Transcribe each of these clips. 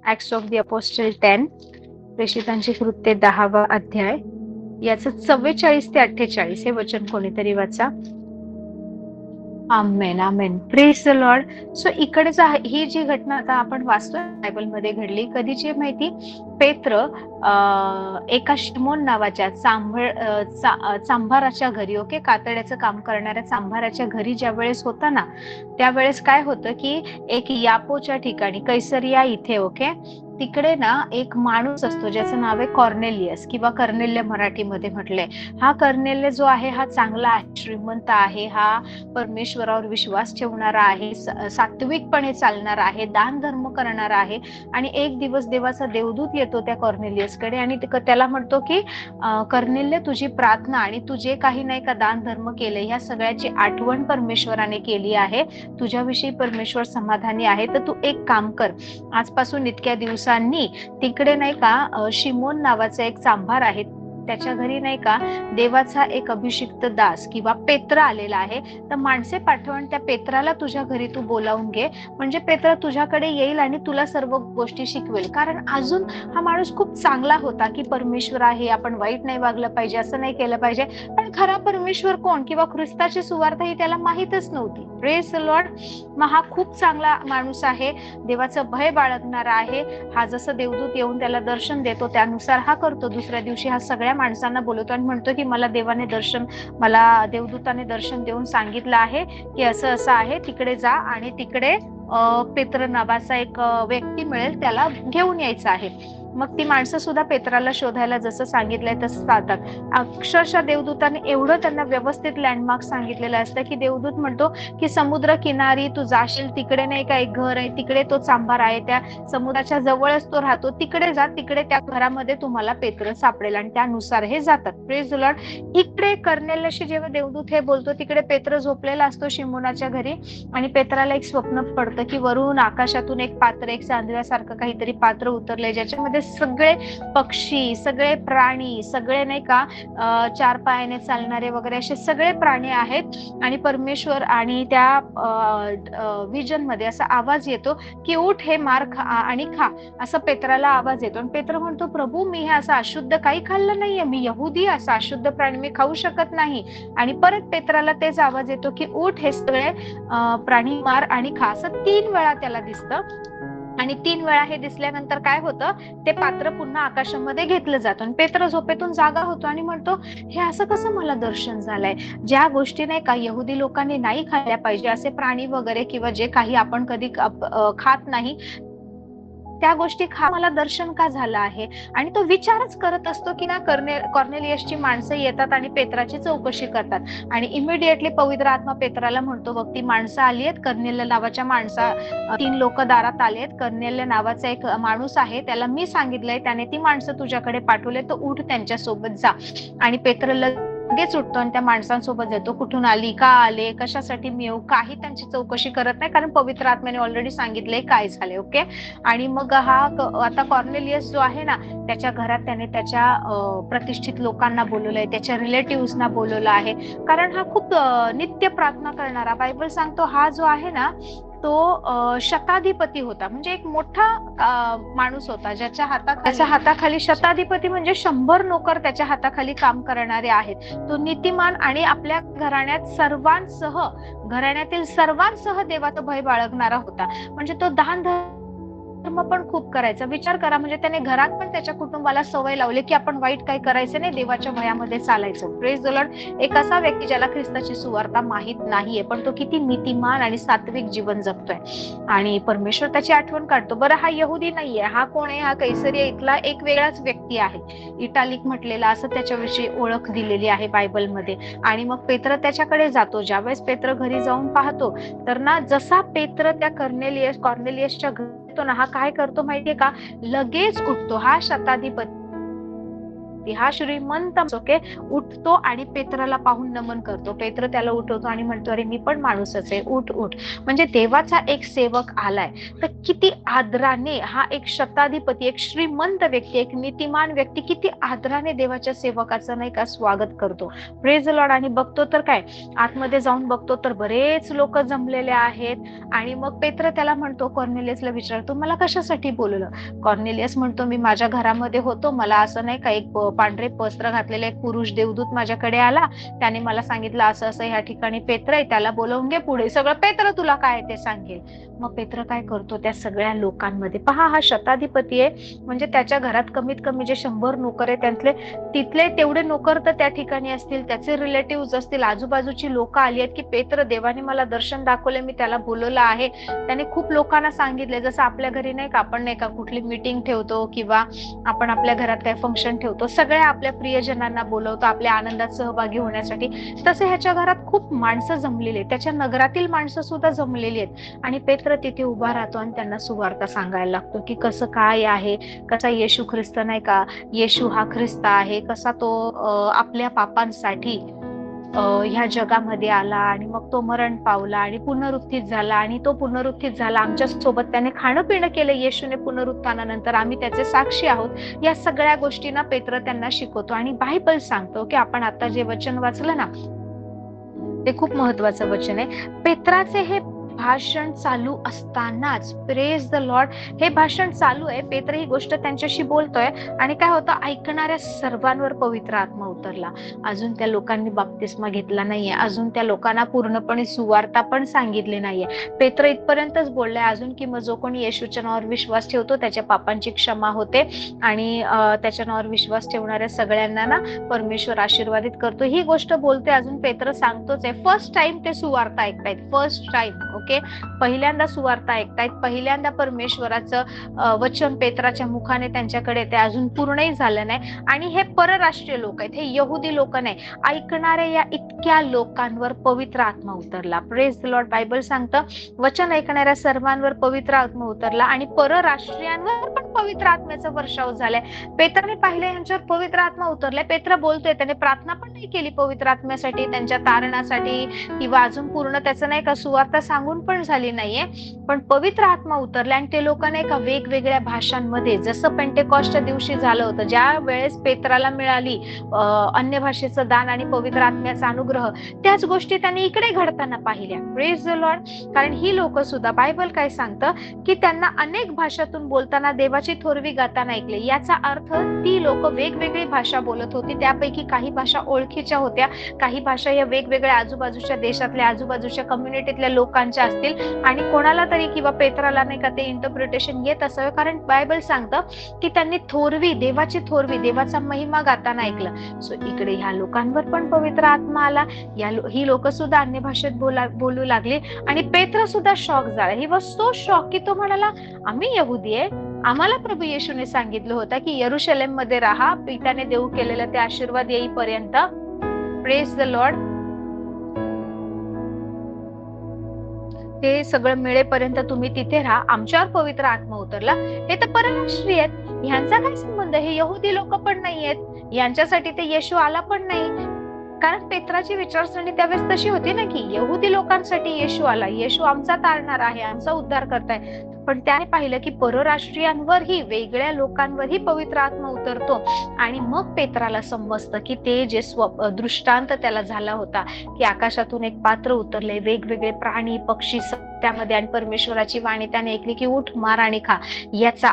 Acts of the apostle 10, प्रेषितांची कृत्ये 10वा अध्याय, याचं 44 ते 48 हे वचन कोणीतरी वाचा. आमेन आमेन, प्रेज द लॉर्ड. सो इकडेच ही जी घटना आता आपण वाचतोय बायबलमध्ये घडली. कधीची माहिती? पेत्र एका शिमोन नावाच्या चांभाराच्या घरी, ओके, कातड्याचं काम करणाऱ्या चांभाराच्या घरी ज्या वेळेस होता ना, त्यावेळेस काय होतं की एक यापोच्या ठिकाणी, कैसरिया इथे, ओके, तिकडे ना एक माणूस असतो ज्याचं नाव आहे कॉर्नेलियस किंवा कर्नेल्य मराठीमध्ये म्हटलंय. हा कर्नेल्य जो आहे हा चांगला आहे, श्रीमंत आहे, हा परमेश्वरावर विश्वास ठेवणारा आहे, सात्विकपणे चालणारा आहे, दान धर्म करणारा आहे. आणि एक दिवस देवाचा देवदूत येतो त्या कॉर्नेलियसकडे आणि त्याला म्हणतो की कर्नेल्य, तुझी प्रार्थना आणि तू जे काही नाही का दान धर्म केले, ह्या सगळ्याची आठवण परमेश्वराने केली आहे, तुझ्याविषयी परमेश्वर समाधानी आहे. तर तू एक काम कर, आजपासून इतक्या दिवसांनी तिकडे नाही का शिमोन नावाचा एक चांभार आहे, त्याच्या घरी नाही का देवाचा एक अभिषिक्त दास किंवा पेत्र आलेला आहे. तर माणसे पाठवून त्या पेत्राला तुझ्या घरी तू बोलावून घे, म्हणजे पेत्र तुझ्याकडे येईल आणि तुला सर्व गोष्टी शिकवेल. कारण अजून हा माणूस खूप चांगला होता की परमेश्वर आहे, आपण वाईट नाही वागलं पाहिजे, असं नाही केलं पाहिजे. पण खरा परमेश्वर कोण किंवा ख्रिस्ताची सुवार्थ ही त्याला माहीतच नव्हती. Praise the Lord. मग हा खूप चांगला माणूस आहे, देवाचं भय बाळगणारा आहे. हा जसं देवदूत येऊन त्याला दर्शन देतो त्यानुसार हा करतो. दुसऱ्या दिवशी हा सगळ्या माणसांना बोलवतो आणि म्हणतो की मला देवदूताने दर्शन देऊन सांगितलं आहे की असं असं आहे, तिकडे जा आणि तिकडे पेत्र नावाचा एक व्यक्ती मिळेल, त्याला घेऊन यायचं आहे. मग ती माणसं सुद्धा पेत्राला शोधायला जसं सांगितलंय तसं जातात. अक्षरशः देवदूताने एवढं त्यांना व्यवस्थित लँडमार्क सांगितलेलं असतं की देवदूत म्हणतो की समुद्र किनारी तू जाशील, तिकडे नाही का एक घर आहे, तिकडे तो चांभार आहे, त्या समुद्राच्या जवळच तो राहतो, तिकडे जा, तिकडे त्या घरामध्ये तुम्हाला पेत्र सापडेल. आणि त्यानुसार हे जातात. Praise the Lord. इकडे कर्नेल्याशी जेव्हा देवदूत हे बोलतो, तिकडे पेत्र झोपलेला असतो शिमोनाच्या घरी आणि पेत्राला एक स्वप्न पडतं की वरून आकाशातून एक पात्र, एक चांदव्यासारखं काहीतरी पात्र उतरलंय, ज्याच्यामध्ये सगळे पक्षी, सगळे प्राणी, सगळे नाही का चार पायाने चालणारे वगैरे असे सगळे प्राणी आहेत. आणि परमेश्वर आणि त्या विजन मध्ये असा आवाज येतो की उठ, हे मार आणि खा, असं पेत्राला आवाज येतो. आणि पेत्र म्हणतो, प्रभू मी हे असं अशुद्ध काही खाल्लं नाहीये, मी यहुदी, असं अशुद्ध प्राणी मी खाऊ शकत नाही. आणि परत पेत्राला तेच आवाज येतो की उठ, हे सगळे प्राणी मार आणि खा. असं 3 वेळा त्याला दिसतं. आणि 3 वेळा हे दिसल्यानंतर काय होतं, ते पात्र पुन्हा आकाशामध्ये घेतलं जातं आणि पेत्र झोपेतून जागा होतो आणि म्हणतो, हे असं कसं मला दर्शन झालंय? ज्या गोष्टी नाही का यहुदी लोकांनी नाही खाल्ल्या पाहिजे, असे प्राणी वगैरे किंवा जे काही आपण कधी खात नाही, त्या गोष्टी मला दर्शन का झालं आहे? आणि तो विचारच करत असतो की ना, कॉर्नेलियसची माणसं येतात आणि पेत्राची चौकशी करतात. आणि इमिडिएटली पवित्र आत्मा पेत्राला म्हणतो, बघ ती माणसं आली आहेत, कर्नेल्य नावाच्या 3 लोक दारात आले आहेत, कर्नेल्य नावाचा एक माणूस आहे, त्याला मी सांगितलंय, त्याने ती माणसं तुझ्याकडे पाठवले, तर उठ त्यांच्या सोबत जा. आणि पेत्र लगेच उठतो आणि त्या माणसांसोबत जातो. कुठून आली, का आले, कशासाठी मी येऊ, काही त्यांची चौकशी करत नाही, कारण पवित्र आत्म्याने ऑलरेडी सांगितलंय काय झाले. ओके. आणि मग हा आता कॉर्नेलियस जो आहे ना, त्याच्या घरात त्याने त्याच्या प्रतिष्ठित लोकांना बोलवलंय, त्याच्या रिलेटिव्हना बोलवलं आहे, कारण हा खूप नित्य प्रार्थना करणारा, बायबल सांगतो हा जो आहे ना तो शताधिपती होता, म्हणजे एक मोठा माणूस होता, ज्याच्या हाताखाली शताधिपती म्हणजे 100 नोकर त्याच्या हाताखाली काम करणारे आहेत. तो नीतिमान आणि आपल्या घराण्यातील सर्वांसह देवाचं भय बाळगणारा होता. म्हणजे तो दान धर्म पण खूप करायचा. विचार करा, म्हणजे त्याने घरात पण त्याच्या कुटुंबाला सवय लावली की आपण वाईट काही करायचं नाही, देवाच्या भयामध्ये चालायचं. Praise the Lord. एक असा व्यक्ती ज्याला ख्रिस्ताची सुवार्ता माहित नाहीये, पण तो किती नीतिमान आणि सात्विक जीवन जगतोय आणि परमेश्वर त्याची आठवण काढतो. बरं, हा यहुदी नाहीये, हा कोण आहे? हा कैसरिया इथला एक वेगळाच व्यक्ती आहे, इटालिक म्हटलेला, असं त्याच्याविषयी ओळख दिलेली आहे बायबलमध्ये. आणि मग पेत्र त्याच्याकडे जातो. ज्यावेळेस पेत्र घरी जाऊन पाहतो, तर ना जसा पेत्र त्या कॉर्नेलियसच्या घरी ना, हा काय करतो माहितीये का, लगेच उठतो. हा शताधिपती व्यक्ती, हा श्रीमंत ओके उठतो आणि पेत्राला पाहून नमन करतो. पेत्र त्याला उठवतो आणि म्हणतो, अरे मी पण माणूसच आहे, उठ उठ. म्हणजे देवाचा एक सेवक आलाय, तर किती आदराने हा एक शताधिपती, एक श्रीमंत व्यक्ती, एक नीतिमान व्यक्ती किती आदराने देवाच्या सेवकाचं नाही का स्वागत करतो. Praise the Lord. आणि बघतो तर काय, आतमध्ये जाऊन बघतो तर बरेच लोक जमलेले आहेत. आणि मग पेत्र त्याला म्हणतो, कॉर्नेलियसला विचारतो, मला कशासाठी बोलवलं? कॉर्नेलियस म्हणतो, मी माझ्या घरामध्ये होतो, मला असं नाही का एक पांढरे वस्त्र घातलेला एक पुरुष देवदूत माझ्याकडे आला, त्याने मला सांगितलं असं असं ह्या ठिकाणी पेत्र आहे, त्याला बोलवून घे पुढे, सगळं पेत्र तुला काय ते सांगेल. मग पेत्र काय करतो, त्या सगळ्या लोकांमध्ये, पहा हा शताधिपती आहे, म्हणजे त्याच्या घरात कमीत कमी जे 100 नोकर आहे त्यातले तिथले तेवढे नोकर तर त्या ठिकाणी असतील, त्याचे रिलेटिव्ह असतील, आजूबाजूची लोक आली आहेत की पेत्र, देवाने मला दर्शन दाखवले, मी त्याला बोलवलं आहे. त्याने खूप लोकांना सांगितले, जसं आपल्या घरी नाही का आपण नाही का कुठली मीटिंग ठेवतो किंवा आपण आपल्या घरात काही फंक्शन ठेवतो, सगळ्या आपल्या प्रियजनांना बोलवतो आपल्या आनंदात सहभागी होण्यासाठी, तसे ह्याच्या घरात खूप माणसं जमलेली आहेत, त्याच्या नगरातील माणसं सुद्धा जमलेली आहेत. आणि पेत्र तिथे उभा राहतो आणि त्यांना सुवार्ता सांगायला लागतो की कसं काय आहे, कसा येशू ख्रिस्त नाही का, येशू हा ख्रिस्त आहे, कसा तो आपल्या पापांसाठी ह्या जगामध्ये आला आणि मग तो मरण पावला आणि पुनरुत्थित झाला, आणि तो पुनरुत्थित झाला आमच्या सोबत, त्याने खाणं पिणं केलं येशूने पुनरुत्थानानंतर, आम्ही त्याचे साक्षी आहोत. या सगळ्या गोष्टींना पेत्र त्यांना शिकवतो. आणि बायबल सांगतो की आपण आता जे वचन वाचलं ना, ते खूप महत्वाचं वचन आहे. पेत्राचे हे भाषण चालू असतानाच, प्रेज द लॉर्ड, हे भाषण चालू आहे, पेत्र ही गोष्ट त्यांच्याशी बोलतोय आणि काय होतं, ऐकणाऱ्या सर्वांवर पवित्र आत्मा उतरला. अजून त्या लोकांनी बाप्तिस्मा घेतला नाहीये, अजून त्या लोकांना पूर्णपणे सुवार्ता पण सांगितली नाहीये. पेत्र इथपर्यंतच बोललाय अजून की मग जो कोणी येशूच्या नावावर विश्वास ठेवतो त्याच्या पापांची क्षमा होते आणि त्याच्या नावावर विश्वास ठेवणाऱ्या सगळ्यांना ना परमेश्वर आशीर्वादित करतो. ही गोष्ट बोलते अजून पेत्र सांगतोच आहे. फर्स्ट टाइम ते सुवार्ता ऐकतायत, फर्स्ट टाइम ओके, पहिल्यांदा सुवार्ता ऐकतायत, पहिल्यांदा परमेश्वराचं वचन पेत्राच्या मुखाने त्यांच्याकडे ते अजून पूर्णही झालं नाही. आणि हे परराष्ट्रीय लोक आहेत, हे यहुदी लोक नाही, ऐकणाऱ्या या इतक्या लोकांवर पवित्र आत्मा उतरला. Praise the Lord. बायबल सांगतं वचन ऐकणाऱ्या सर्वांवर पवित्र आत्मा उतरला आणि परराष्ट्रीयांवर पण पवित्र आत्म्याचा वर्षाव झालाय. पेत्राने पाहिलं यांच्यावर पवित्र आत्मा उतरलाय. पेत्र बोलतोय, त्याने प्रार्थना पण नाही केली पवित्र आत्म्यासाठी, त्यांच्या तारणासाठी किंवा अजून पूर्ण त्याचं नाही का सुवार्ता सांगून पण झाली नाहीये, पण पवित्र आत्मा उतरला आणि ते लोक नाही का वेगवेगळ्या भाषांमध्ये, जसं पेंटेकॉस्टच्या दिवशी झालं होतं, ज्या वेळेस पेत्राला मिळाली अन्य भाषेचं दान आणि पवित्र आत्म्याचा अनुग्रह, त्याच गोष्टी त्यांनी इकडे घडताना पाहिल्या. Praise the Lord. कारण ही लोक सुद्धा, बायबल काय सांगतं की त्यांना अनेक भाषातून बोलताना, देवाची थोरवी गाताना ऐकले. याचा अर्थ ती लोक वेगवेगळी भाषा बोलत होती, त्यापैकी काही भाषा ओळखीच्या होत्या, काही भाषा या वेगवेगळ्या आजूबाजूच्या देशातल्या, आजूबाजूच्या कम्युनिटीतल्या लोकांच्या असतील आणि कोणाला तरी किंवा पेत्राला नाही का ते इंटरप्रिटेशन येत असावं, कारण बायबल सांगतं की त्यांनी थोरवी, देवाची थोरवी, देवाचा महिमा गाताना ऐकलं. सो इकडे ह्या लोकांवर पण पवित्र आत्मा आला, ही लोक सुद्धा अन्य भाषेत बोलू लागली आणि पेत्र सुद्धा शॉक झाला. ही वॉज सो शॉक की तो म्हणाला, आम्ही यहुदी आहे, आम्हाला प्रभू येशूने सांगितलं होतं की यरुशलेम मध्ये राहा, पित्याने देऊ केलेलं ते आशीर्वाद येईपर्यंत. Praise the Lord. ते सगळं मिळेपर्यंत तुम्ही तिथे राहा, आमच्यावर पवित्र आत्मा उतरला. हे तर परराष्ट्रीय आहेत, ह्यांचा काय संबंध, हे यहुदी लोक पण नाही आहेत, यांच्यासाठी ते येशू आला पण नाही. कारण पेत्राची विचारसरणी त्यावेळेस तशी होती ना की यहुदी लोकांसाठी येशू आला, येशू आमचा तारणार आहे, आमचा उद्धार करताय. पण त्याने पाहिलं की परराष्ट्रीयांवरही, वेगळ्या लोकांवरही पवित्र आत्मा उतरतो. आणि मग पेत्राला समजतं की ते जे दृष्टांत त्याला झाला होता की आकाशातून एक पात्र उतरले, वेगवेगळे प्राणी पक्षी त्यामध्ये, आणि परमेश्वराची वाणी त्याने ऐकली की उठ, मार आणि खा. याचा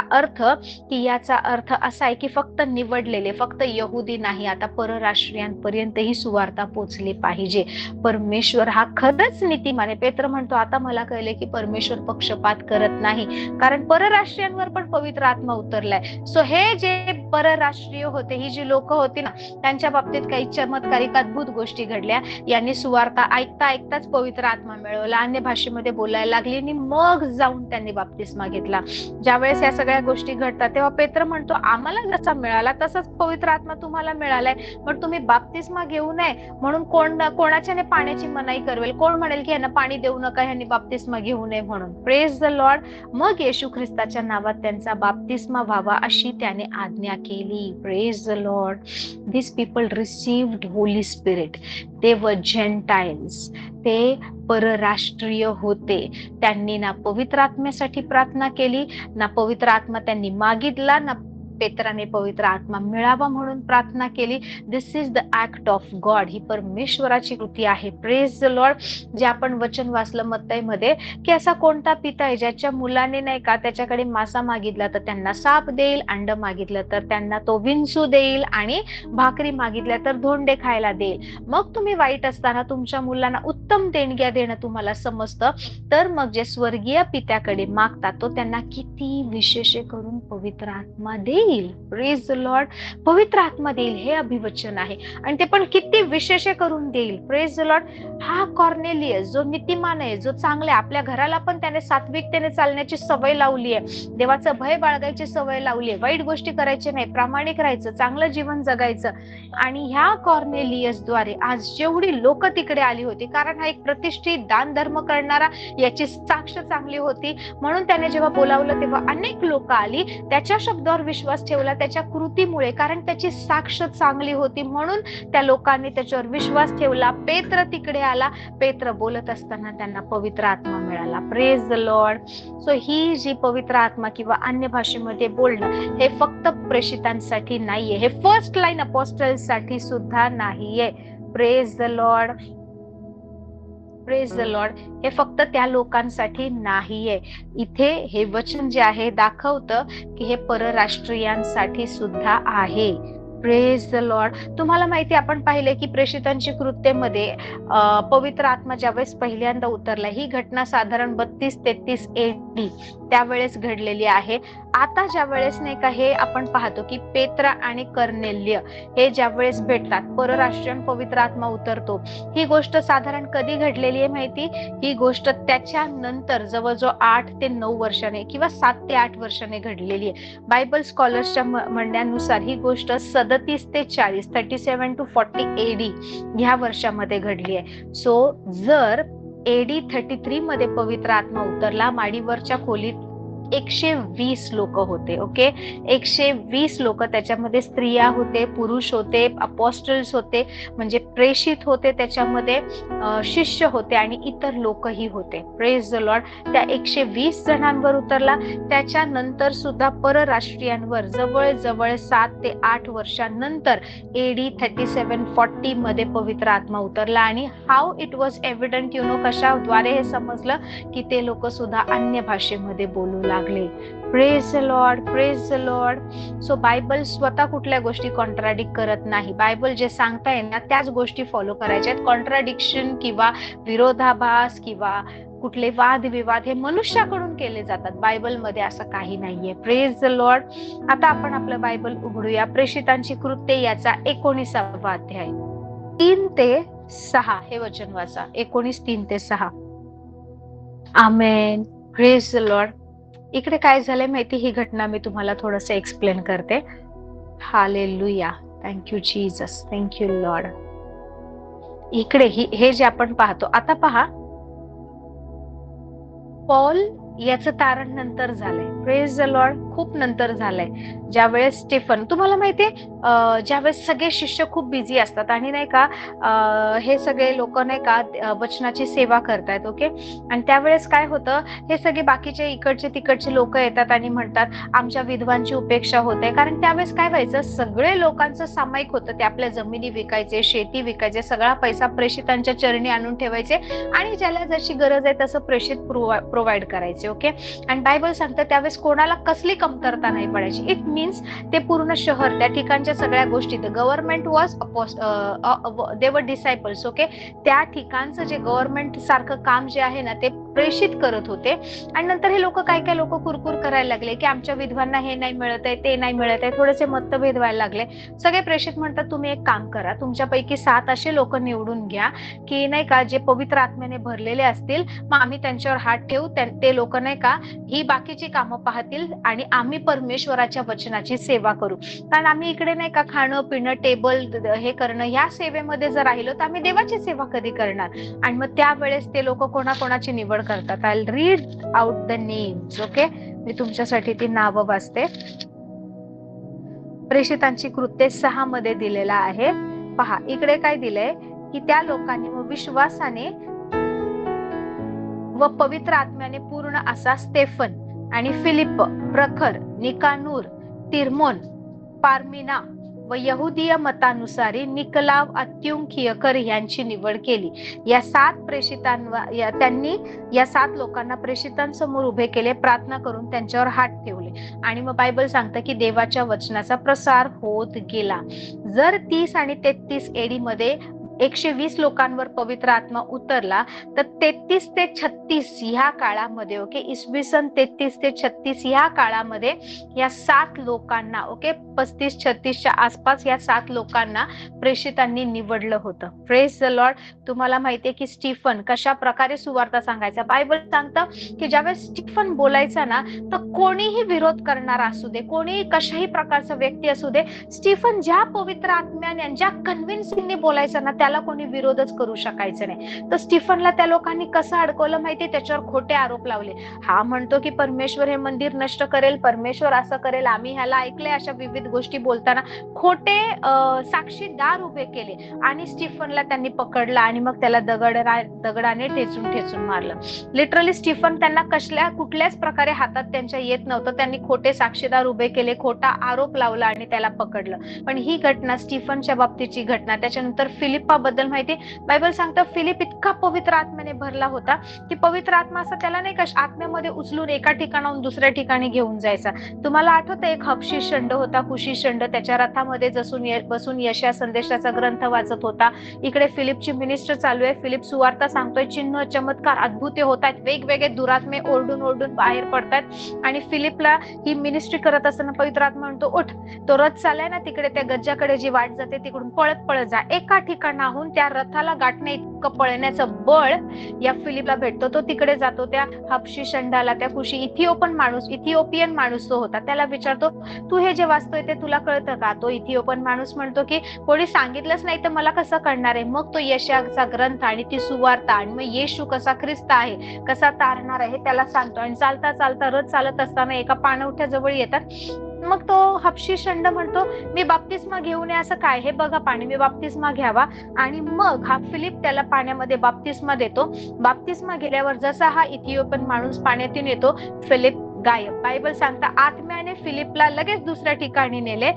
अर्थ असा आहे की फक्त निवडलेले, फक्त यहुदी नाही, आता परराष्ट्रीयांपर्यंतही सुवार्ता पोचली पाहिजे. परमेश्वर हा खरंच नीतिमान आहे. पेत्र म्हणतो, आता मला कळले की परमेश्वर पक्षपात करत नाही, कारण परराष्ट्रीयांवर पण पवित्र आत्मा उतरलाय. सो हे जे परराष्ट्रीय होते, ही जी लोक होती ना, त्यांच्या बाबतीत काही चमत्कारिक अद्भुत गोष्टी घडल्या. यांनी सुवार्ता ऐकता ऐकताच पवित्र आत्मा मिळवला, अन्य भाषेमध्ये बोलायला लागली आणि मग जाऊन त्यांनी बाप्तिस्मा घेतला. ज्यावेळेस या सगळ्या गोष्टी घडतात तेव्हा पेत्र म्हणतो, आम्हाला जसा मिळाला तसाच पवित्र आत्मा तुम्हाला मिळालाय, पण तुम्ही बाप्तिस्मा घेऊ नये म्हणून कोणाच्याने पाण्याची मनाई करवेल, कोण म्हणेल की यांना पाणी देऊ नका, यांनी बाप्तिस्मा घेऊ नये म्हणून. Praise the Lord. मग येशू ख्रिस्ताच्या नावात त्यांचा बाप्तिस्मा व्हावा अशी त्याने आज्ञा केली. Praise the Lord. This people received Holy spirit. ते व जेंटाइल्स, ते परराष्ट्रीय होते. त्यांनी ना पवित्र आत्म्यासाठी प्रार्थना केली, ना पवित्र आत्मा त्यांनी मागितला, ना पेत्राने पवित्र आत्मा मिळावा म्हणून प्रार्थना केली. This is the act of God. ही परमेश्वराची कृती आहे. Praise the Lord. जे आपण वचन वाचलं मत्तईमध्ये, की असा कोणता पिता आहे ज्याच्या मुलाने नाही का त्याच्याकडे मासा मागितला तर त्यांना साप देईल, अंड मागितलं तर त्यांना तो विंचू देईल, आणि भाकरी मागितल्या तर धोंडे खायला देईल. मग तुम्ही वाईट असताना तुमच्या मुलांना उत्तम देणग्या देणं तुम्हाला समजतं, तर मग जे स्वर्गीय पित्याकडे मागतात तो त्यांना किती विशेष करून पवित्र आत्मा देईल. Praise the Lord. पवित्र आत्मा देईल हे अभिवचन आहे, आणि ते पण किती विशेष करून देईल. Praise the Lord. हा कॉर्नेलियस जो नीतिमान आहे, जो चांगला आहे, आपल्या घराला पण त्याने सात्विकतेने चालण्याची सवय लावली आहे, देवाचं भय बाळगायची सवय लावली आहे, वाईट गोष्टी करायचे नाही, प्रामाणिक राहायचं, चांगलं जीवन जगायचं. आणि ह्या कॉर्नेलियसद्वारे आज जेवढी लोक तिकडे आली होती, कारण हा एक प्रतिष्ठित दान धर्म करणारा, याची साक्ष चांगली होती, म्हणून त्याने जेव्हा बोलावलं तेव्हा अनेक लोक आली. त्याच्या शब्दावर विश्वास ठेवला, त्याच्या कृतीमुळे, कारण त्याची साक्ष चांगली होती म्हणून त्या लोकांनी त्याच्यावर विश्वास ठेवला. पेत्र तिकडे आला. पेत्र बोलत असताना त्यांना पवित्र आत्मा मिळाला. Praise the Lord. सो ही जी पवित्र आत्मा किंवा अन्य भाषेमध्ये बोलणं हे फक्त प्रेषितांसाठी नाहीये, हे फर्स्ट लाईन अपोस्टल्स साठी सुद्धा नाहीये. Praise the Lord. Praise the Lord. हे फक्त त्या लोकांसाठी नाहीये. इथे हे वचन जे आहे दाखवतं की हे परराष्ट्रीयांसाठी सुद्धा आहे. Praise the Lord. तुम्हाला माहिती, आपण पाहिले की प्रेषितांची कृत्येमध्ये पवित्र आत्मा ज्यावेळेस पहिल्यांदा उतरला, ही घटना साधारण 32-33 AD त्यावेळेस घडलेली आहे. आता ज्या वेळेस नाही का हे आपण पाहतो की पेत्र आणि कर्नेल्य हे ज्या वेळेस भेटतात, परराष्ट्रीयन पवित्र आत्मा उतरतो, ही गोष्ट साधारण कधी घडलेली आहे माहिती? ही गोष्ट त्याच्यानंतर जवळजवळ 8 ते 9 वर्षाने किंवा 7 ते 8 वर्षाने घडलेली आहे. बायबल स्कॉलर्सच्या म्हणण्यानुसार ही गोष्ट 37 ते 40 37 to 40 AD ह्या वर्षामध्ये घडली आहे. सो जर AD 33 मध्ये पवित्र आत्मा उतरला, माडीवरच्या खोलीत 120 लोक होते. ओके, 120 लोक, त्याच्यामध्ये स्त्रिया होते, पुरुष होते, अपोस्टल्स होते, म्हणजे प्रेषित होते, त्याच्यामध्ये शिष्य होते आणि इतर लोकही होते. Praise the Lord. त्या 120 जणांवर उतरला. त्याच्यानंतर सुद्धा परराष्ट्रीयांवर जवळजवळ 7 ते 8 वर्षांनंतर AD 37-40 मध्ये पवित्र आत्मा उतरला. आणि हाऊ इट वॉज एव्हिडंट, कशाद्वारे हे समजलं की ते लोक सुद्धा अन्य भाषेमध्ये बोलू लागले. Praise the Lord. Praise the Lord. So Bible स्वतः कुठल्या गोष्टी कॉन्ट्राडिक्ट करत नाही. बायबल जे सांगताय ना त्याच गोष्टी फॉलो करायच्या. कॉन्ट्राडिक्शन किंवा विरोधाभास किंवा कुठले वादविवाद हे मनुष्याकडून केले जातात. बायबलमध्ये असं काही नाहीये. Praise the Lord. आता आपण आपलं बायबल उघडूया. प्रेषितांची कृत्ये याचा 19वा अध्याय 3 ते 6 हे वचन वाचा. 19, 3 ते 6. आमेन. Praise the Lord. इकडे काय झालंय माहिती? ही घटना मी तुम्हाला थोडस एक्सप्लेन करते. Hallelujah. Thank you Jesus. Thank you Lord. इकडे हे जे आपण पाहतो, आता पहा, पॉल याचं तारण नंतर झालंय. Praise the Lord. खूप नंतर झालंय. ज्यावेळेस स्टेफन, तुम्हाला माहितीये, ज्यावेळेस सगळे शिष्य खूप बिझी असतात आणि नाही का हे सगळे लोक नाही का वचनाची सेवा करतायत. ओके, आणि त्यावेळेस काय होतं, हे सगळे बाकीचे इकडचे तिकडचे लोक येतात आणि म्हणतात आमच्या विधवांची उपेक्षा होते. कारण त्यावेळेस काय व्हायचं, सगळे लोकांचं सामायिक होतं, ते आपल्या जमिनी विकायचे, शेती विकायचे, सगळा पैसा प्रेषितांच्या चरणी आणून ठेवायचे आणि ज्याला जशी गरज आहे तसं प्रेषित प्रोव्हाइड करायचे. ओके, आणि बायबल सांगतं त्यावेळेस कोणाला कसली कमतरता नाही पडायची. इट मीन्स ते पूर्ण शहर, त्या ठिकाणच्या सगळ्या गोष्टी, द गव्हर्नमेंट वॉज दे वर डिसायपल्स. ओके, त्या ठिकाणचं जे गव्हर्नमेंट सारखं काम जे आहे ना ते प्रेषित करत होते. आणि नंतर हे लोक काय लोक कुरकुर करायला लागले की आमच्या विधवांना हे नाही मिळत आहे, ते नाही मिळत आहे, थोडेसे मतभेद व्हायला लागले. सगळे प्रेषित म्हणतात तुम्ही एक काम करा, तुमच्यापैकी 7 असे लोक निवडून घ्या की नाही का जे पवित्र आत्म्याने भरलेले असतील, मग आम्ही त्यांच्यावर हात ठेवू, ते लोक नाही का ही बाकीची कामं पाहतील आणि आम्ही परमेश्वराच्या वचनाची सेवा करू. कारण आम्ही इकडे नाही का खाणं पिणं टेबल हे करणं ह्या सेवेमध्ये जर राहिलो तर आम्ही देवाची सेवा कधी करणार. आणि मग त्यावेळेस ते लोक कोणाकोणाची निवड करतात. I read out the names. Okay, मी तुमच्यासाठी ती नावं वाचते. प्रेषितांची कृत्ये 6 मध्ये दिलेला आहे. पहा इकडे काय दिलंय की त्या लोकांनी विश्वासाने व पवित्र आत्म्याने पूर्ण असा स्तेफन आणि फिलिप, प्रखर, निकानूर, तिर्मोन, पारमिना व यहुदीय मतानुसारी निकलाव, अत्युंखियकर यांची निवड केली. या 7 प्रेषितांवर त्यांनी या 7 लोकांना प्रेषितांसमोर उभे केले, प्रार्थना करून त्यांच्यावर हात ठेवले आणि मग बायबल सांगतं की देवाच्या वचनाचा प्रसार होत गेला. जर 30 आणि 33 एडी मध्ये 120 लोकांवर पवित्र आत्मा उतरला तर 33 ते 36 ह्या काळामध्ये ओके, इसवी सन 33 ते 36 ह्या काळामध्ये या 7 लोकांना ओके 35-36च्या आसपास या 7 लोकांना प्रेषितांनी निवडलं होतं. Praise the Lord. तुम्हाला माहितीये की स्टीफन कशा प्रकारे सुवार्ता सांगायचा. बायबल सांगतं की ज्यावेळेस स्टीफन बोलायचा ना तर कोणीही विरोध करणारा असू दे, कोणीही कशाही प्रकारचा व्यक्ती असू दे, स्टीफन ज्या पवित्र आत्म्याने ज्या कन्व्हिन्सिंगने बोलायचा ना त्याला कोणी विरोधच करू शकायचं नाही. तर स्टीफनला त्या लोकांनी कसं अडकवलं माहिती, त्याच्यावर खोटे आरोप लावले. हा म्हणतो की परमेश्वर हे मंदिर नष्ट करेल, परमेश्वर असं करेल, आम्ही ह्याला ऐकलंय, अशा विविध गोष्टी बोलताना खोटे साक्षीदार उभे केले आणि स्टीफनला त्यांनी पकडलं आणि मग त्याला दगडाने ठेचून मारलं. लिटरली स्टीफन त्यांना कुठल्याच प्रकारे हातात त्यांच्या येत नव्हतं. त्यांनी खोटे साक्षीदार उभे केले, खोटा आरोप लावला आणि त्याला पकडलं. पण ही घटना स्टीफनच्या बाबतीची घटना. त्याच्यानंतर फिलिप्पा बद्दल माहिती, बायबल सांगतं फिलिप इतका पवित्र आत्म्याने भरला होता की पवित्र आत्मा असं त्याला नाही का आत्म्यामध्ये उचलून एका ठिकाणाहून दुसऱ्या ठिकाणी घेऊन जायचा. तुम्हाला आठवतं एक हबशी शंड होता, कुशी शंड, त्याच्या रथामध्ये बसून यशया संदेशाचा ग्रंथ वाचत होता. इकडे फिलिपची मिनिस्टर चालू आहे, फिलिप सुवार्ता सांगतोय, चिन्ह चमत्कार अद्भुते होत आहेत, वेगवेगळे दुरात्मे ओरडून बाहेर पडतात आणि फिलिपला ही मिनिस्ट्री करत असताना पवित्र आत्मा म्हणतो उठ, तो रथ चाललाय ना तिकडे त्या गज्जाकडे जी वाट जाते तिकडून पळत जा. एका ठिकाणाहून त्या रथाला गाठणे इतकं पळण्याचं बळ या फिलिपला भेटतो. तो तिकडे जातो त्या हबशी शंडाला, त्या कुशी इथिओपियन माणूस तो होता. त्याला विचारतो तू हे जे वाचतोय ते तुला कळतं का? तो इथिओपियन माणूस म्हणतो की कोणी सांगितलंच नाही तर मला कसं कळणार आहे. मग तो यशाचा ग्रंथ आणि ती सुवार्ता आणि मग येशू कसा ख्रिस्त आहे, कसा तारणार आहे त्याला सांगतो. आणि चालता रथ चालत असताना एका पाणवठ्या जवळ येतात. मग तो हबशी शंड म्हणतो मी बाप्तिस्मा घेऊन ये. असं काय, हे बघा पाणी, मी बाप्तिस्मा घ्यावा. आणि मग हा फिलिप त्याला पाण्यामध्ये बाप्तिस्मा देतो. बाप्तिस्मा गेल्यावर जसा हा इथिओपियन माणूस पाण्यातून येतो, फिलिप गायब. बायबल सांगता आत्म्याने फिलिपला लगेच दुसऱ्या ठिकाणी नेले,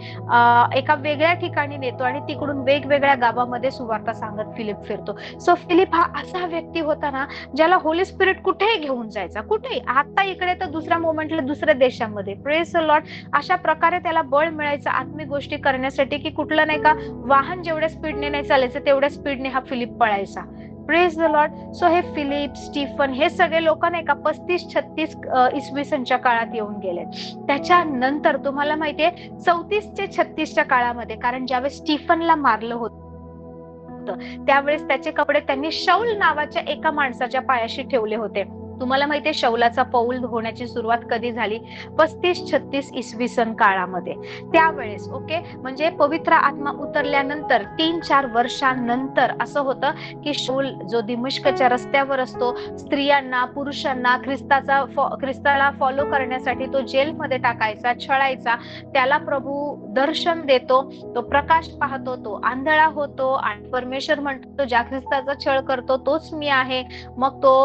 एका वेगळ्या ठिकाणी नेतो आणि तिकडून वेगवेगळ्या गावामध्ये सुवार्ता सांगत फिलिप फिरतो. सो फिलिप हा असा व्यक्ती होता ना ज्याला होली स्पिरिट कुठेही घेऊन जायचा, कुठेही, आता इकडे तर दुसऱ्या मोमेंटला दुसऱ्या देशामध्ये. Praise the Lord. अशा प्रकारे त्याला बळ मिळायचं आत्मिक गोष्टी करण्यासाठी की कुठलं नाही का वाहन जेवढ्या स्पीडने नाही चालायचं तेवढ्या स्पीडने हा फिलिप पळायचा. Praise the Lord. सो हे फिलिप, स्टीफन हे सगळे लोक नाही का 35-36 इसवी सनच्या काळात येऊन गेले. त्याच्यानंतर तुम्हाला माहितीये 34 ते 36च्या काळामध्ये, कारण ज्यावेळेस स्टीफनला मारलं होतं त्यावेळेस त्याचे कपडे त्यांनी शौल नावाच्या एका माणसाच्या पायाशी ठेवले होते. तुम्हाला माहितीये शौलाचा पौल होण्याची सुरुवात कधी झाली? 35-36 इसवी सन काळामध्ये. त्यावेळेस ओके, म्हणजे पवित्र आत्मा उतरल्यानंतर 3-4 वर्षांनंतर असं होतं की शौल जो दिमश्कच्या रस्त्यावर असतो, स्त्रियांना, पुरुषांना ख्रिस्ताला फॉलो करण्यासाठी तो जेलमध्ये टाकायचा, छळायचा. त्याला प्रभू दर्शन देतो, तो प्रकाश पाहतो, तो आंधळा होतो आणि परमेश्वर म्हणतो ज्या ख्रिस्ताचा छळ करतो तोच मी आहे. मग तो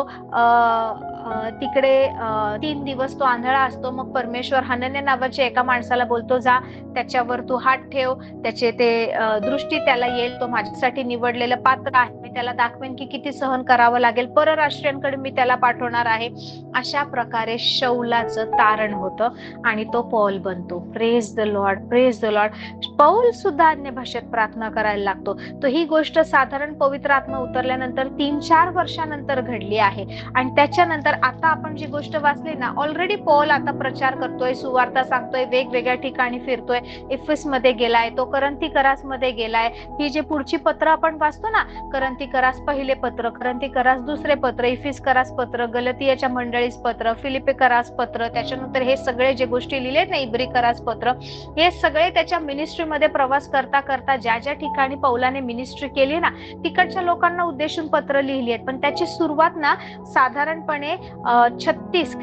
तिकडे 3 दिवस तो आंधळा असतो. मग परमेश्वर हनन्या नावाच्या एका माणसाला बोलतो जा त्याच्यावर तू हात ठेव, त्याचे ते दृष्टी त्याला येईल, तो माझ्यासाठी निवडलेलं पात्र आहे, मी त्याला दाखवेन की किती सहन करावं लागेल, परराष्ट्रीयांकडे मी त्याला पाठवणार आहे. अशा प्रकारे शौलाचं तारण होतं आणि तो पौल बनतो. Praise the Lord, praise the Lord. Paul सुद्धा अन्य भाषेत प्रार्थना करायला लागतो. तो ही गोष्ट साधारण पवित्र आत्मा उतरल्यानंतर 3-4 वर्षानंतर घडली आहे. आणि त्याच्यानंतर आता आपण जी गोष्ट वाचली ना, ऑलरेडी पौल आता प्रचार करतोय, सुवार्ता सांगतोय, वेगवेगळ्या ठिकाणी फिरतोय. इफिस मध्ये गेलाय, तो करंथीकरास मध्ये गेलाय. ही जी पुढची पत्र आपण वाचतो ना, करंथीकरास पहिले पत्र, करंथीकरास दुसरे पत्र, इफिसकरास पत्र, गलतियाच्या मंडळीस पत्र, फिलिपिकरास पत्र, त्याच्यानंतर हे सगळे जे गोष्टी लिहिले ना, इब्रिकरास पत्र, हे सगळे त्याच्या मिनिस्ट्रीमध्ये प्रवास करता करता ज्या ज्या ठिकाणी पौलाने मिनिस्ट्री केली ना तिकडच्या लोकांना उद्देशून पत्र लिहिली आहेत. पण त्याची सुरुवात ना साधारणपणे 36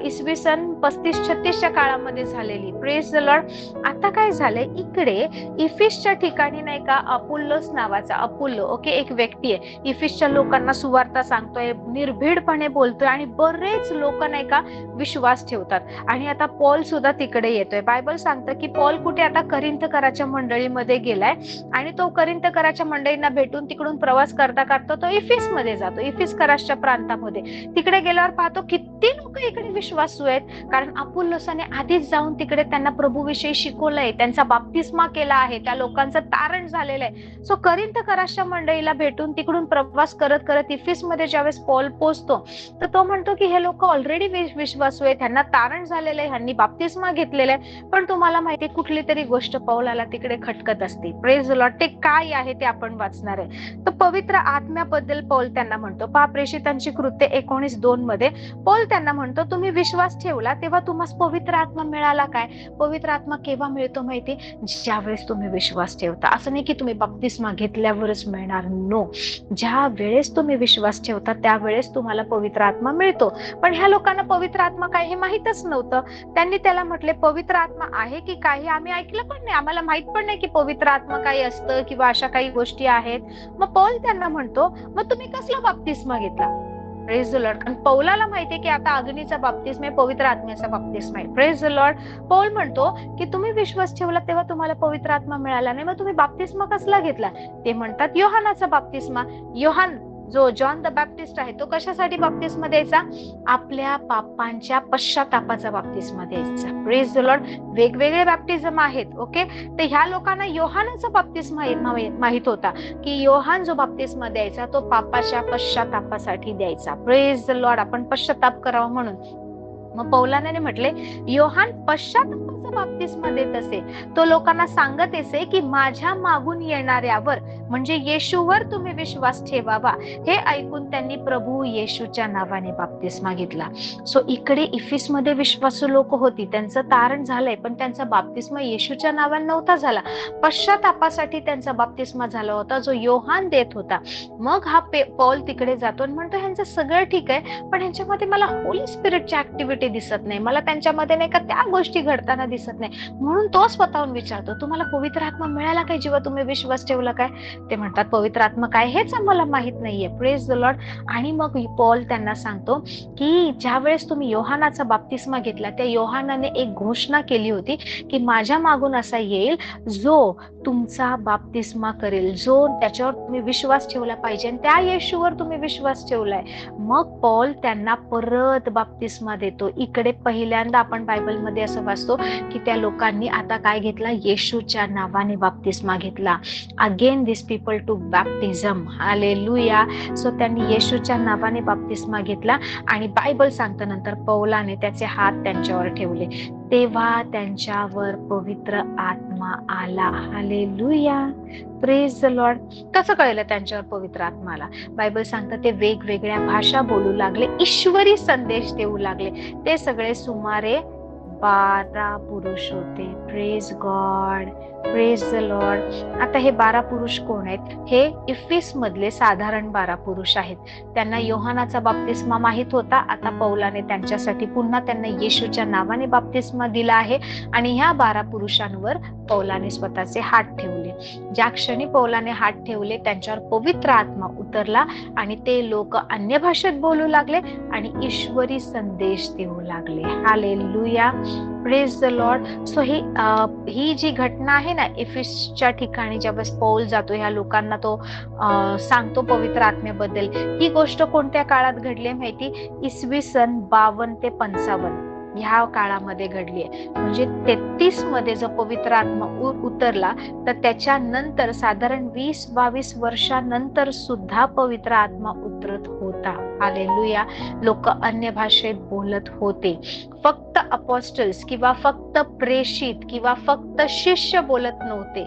इसवी सन 35-36च्या काळामध्ये झालेली. Praise the Lord. आता काय झालंय इकडे इफिसच्या ठिकाणी नाही का अपुल्लोस नावाचा अपुल्लो ओके एक व्यक्ती आहे. इफिसच्या लोकांना सुवार्ता सांगतोय, निर्भीडपणे बोलतोय आणि बरेच लोक नाही का विश्वास ठेवतात. आणि आता पॉल सुद्धा तिकडे येतोय. बायबल सांगतं की पॉल कुठे आता करिंथकराच्या मंडळीमध्ये गेलाय आणि तो करिंथकराच्या मंडळींना भेटून तिकडून प्रवास करता करता तो इफिस मध्ये जातो, इफिस कराच्या प्रांतामध्ये. तिकडे गेल्यावर पाहतो किती लोक इकडे विश्वासू आहेत, कारण अपुल्लोसाने आधीच जाऊन तिकडे त्यांना प्रभूविषयी शिकवलंय, त्यांचा बाप्तिस्मा केला आहे, त्या लोकांचं तारण झालेलं आहे. सो करिंथकराच्या मंडळीला भेटून तिकडून प्रवास करत करत इफिस मध्ये ज्यावेळेस पॉल पोहोचतो तर तो म्हणतो की हे लोक ऑलरेडी विश्वासू आहेत, त्यांना तारण झालेलं आहे, ह्यांनी बाप्तिस्मा घेतलेला आहे. पण तुम्हाला माहिती कुठली तरी गोष्ट पौलाला तिकडे खटकत असते. Praise the Lord. ते काय आहे ते आपण वाचणार आहे. तर पवित्र आत्म्याबद्दल पौल त्यांना म्हणतो. पहा प्रेषितांची कृत्ये 19:2 मध्ये पौल त्यांना म्हणतो तुम्ही विश्वास ठेवला तेव्हा तुम्हाला पवित्र आत्मा मिळाला. काय पवित्र आत्मा केव्हा मिळतो माहिती? ज्या वेळेस तुम्ही विश्वास ठेवता. असं नाही की तुम्ही बाप्तिस्मा घेतल्यावरच मिळणार. नो, ज्या वेळेस तुम्ही विश्वास ठेवता त्यावेळेस तुम्हाला पवित्र आत्मा मिळतो. पण ह्या लोकांना पवित्र आत्मा काय हे माहितच नव्हतं. त्यांनी त्याला म्हटले पवित्र आत्मा आहे की काय आम्ही ऐकलं पण नाही, आम्हाला माहित पण नाही की पवित्र आत्मा काय असतं किंवा अशा काही गोष्टी आहेत. मग पौल त्यांना म्हणतो मग तुम्ही कसला बाप्तिस्मा घेतला? Praise the Lord. कारण पौलाला माहितीये की आता अग्नीचा बाप्तिस्मा आहे, पवित्र आत्म्याचा बाप्तिस्मा आहे. Praise the Lord. पौल म्हणतो की तुम्ही विश्वास ठेवला तेव्हा तुम्हाला पवित्र आत्मा मिळाला नाही, मग तुम्ही बाप्तिस्मा कसला घेतला? ते म्हणतात योहानाचा बाप्तिस्मा. योहान जो जॉन द बॅप्टिस्ट आहे तो कशासाठी बाप्तिस्मा द्यायचा? आपल्या पापांच्या पश्चातापाचा बाप्तिस्मा द्यायचा. Praise the Lord. वेगवेगळे बॅप्टिझम आहेत ओके. तर ह्या लोकांना योहानाचा बाप्तिस्मा माहित होता की योहान जो बाप्तिस्मा द्यायचा तो पापाच्या पश्चातापासाठी द्यायचा. Praise the Lord. आपण पश्चाताप करावा म्हणून. मग पौलाने म्हटले योहान पश्चातापाचा बाप्तिस्मा देत असे, तो लोकांना सांगत असे की माझ्या मागून येणाऱ्यावर म्हणजे येशूवर तुम्ही विश्वास ठेवावा. हे ऐकून त्यांनी प्रभू येशूच्या नावाने बाप्तिस्मा घेतला. सो इकडे इफिस मध्ये विश्वासू लोक होती, त्यांचं तारण झालंय पण त्यांचा बाप्तिस्मा येशूच्या नावाने नव्हता झाला, पश्चातापासाठी त्यांचा बाप्तिस्मा झाला होता जो योहान देत होता. मग हा पौल तिकडे जातो आणि म्हणतो ह्यांचं सगळं ठीक आहे पण ह्यांच्यामध्ये मला होली स्पिरिटची ऍक्टिव्हिटी दिसत नाही, मला त्यांच्यामध्ये नाही का त्या गोष्टी घडताना दिसत नाही. म्हणून तो स्वतःहून विचारतो तुम्हाला पवित्र आत्मा मिळाला काय जेव्हा तुम्ही विश्वास ठेवला? काय ते म्हणतात पवित्र आत्मा काय हेच आम्हाला माहित नाहीये. Praise the Lord. आणि मग पौल त्यांना सांगतो की ज्या वेळेस तुम्ही योहानाचा बाप्तिस्मा घेतला त्या योहानाने एक घोषणा केली होती की माझ्या मागून असा येईल जो तुमचा बाप्तिस्मा करेल, जो त्याच्यावर तुम्ही विश्वास ठेवला पाहिजे आणि त्या येशूवर तुम्ही विश्वास ठेवलाय. मग पौल त्यांना परत बाप्तिस्मा देतो. इकडे पहिल्यांदा आपण बायबलमध्ये असं वाचतो की त्या लोकांनी आता काय घेतला? येशूच्या नावाने बाप्तिस्मा घेतला. Again this people to baptism. Hallelujah. So त्यांनी येशूच्या नावाने बाप्तिस्मा घेतला आणि बायबल सांगतं नंतर पौलाने त्याचे हात त्यांच्यावर ठेवले तेव्हा त्यांच्यावर पवित्र आत्मा आला. हालेलुया. Praise the Lord. कसं कळलं त्यांच्यावर पवित्र आत्मा आला? बायबल सांगतं ते वेगवेगळ्या भाषा बोलू लागले, ईश्वरी संदेश देऊ लागले. ते सगळे सुमारे 12 पुरुष होते. Praise God. Praise the Lord. आता हे 12 पुरुष कोण आहेत? हे इफिस मधले साधारण 12 पुरुष आहेत. त्यांना योहानाचा बाप्तिस्मा माहित होता. आता पौलाने त्यांच्यासाठी पुन्हा त्यांना येशूच्या नावाने बाप्तिस्मा दिला आहे आणि ह्या 12 पुरुषांवर पौलाने स्वतःचे हात ठेवले. ज्या क्षणी पौलाने हात ठेवले त्यांच्यावर पवित्र आत्मा उतरला आणि ते लोक अन्य भाषेत बोलू लागले आणि ईश्वरी संदेश देऊ लागले. Hallelujah. Praise the Lord. So ही जी घटना आहे ना इफिसच्या ठिकाणी ज्यावेळेस पौल जातो ह्या लोकांना तो सांगतो पवित्र आत्म्याबद्दल, ही गोष्ट कोणत्या काळात घडली माहिती? इसवी सन 52 ते 55 ह्या काळामध्ये घडली आहे. म्हणजे 33 मध्ये जो पवित्र आत्मा उतरला तर त्याच्यानंतर साधारण 20-22 वर्षानंतर सुद्धा पवित्र आत्मा उतरत होता. हालेलुया. लोक अन्य भाषेत बोलत होते. फक्त अपॉस्टल्स किंवा फक्त प्रेषित किंवा फक्त शिष्य बोलत नव्हते,